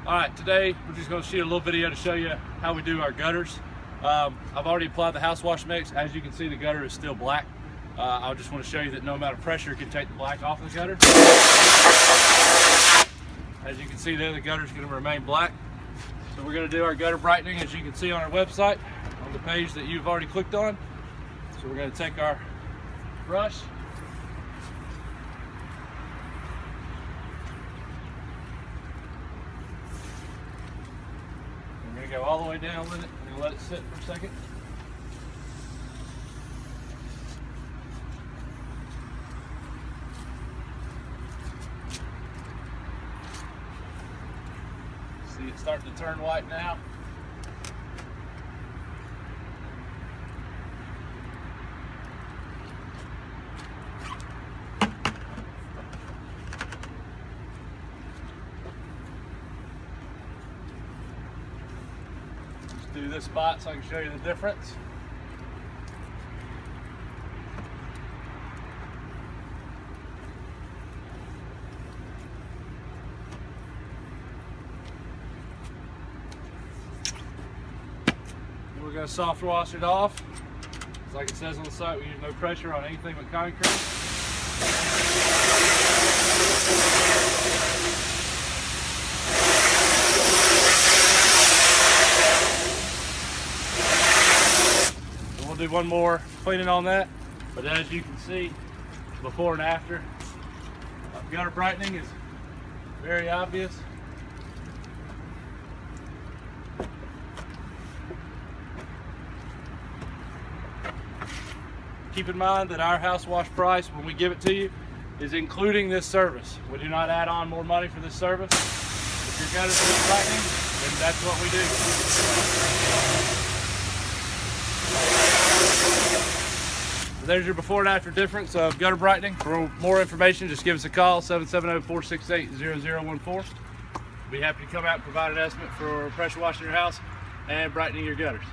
Alright, today we're just going to shoot a little video to show you how we do our gutters. I've already applied the house wash mix. As you can see, the gutter is still black. I just want to show you that no amount of pressure can take the black off the gutter. As you can see there, the gutter is going to remain black. So we're going to do our gutter brightening, as you can see on our website, on the page that you've already clicked on. So we're going to take our brush, we're going to go all the way down with it and let it sit for a second. See it starting to turn white now. Just do this spot so I can show you the difference. We're going to soft wash it off. It's like it says on the site, we use no pressure on anything but concrete. And we'll do one more cleaning on that. But as you can see, before and after, gutter brightening is very obvious. Keep in mind that our house wash price, when we give it to you, is including this service. We do not add on more money for this service. If your gutters need brightening, then that's what we do. So there's your before and after difference of gutter brightening. For more information, just give us a call, 770-468-0014. We'll be happy to come out and provide an estimate for pressure washing your house and brightening your gutters.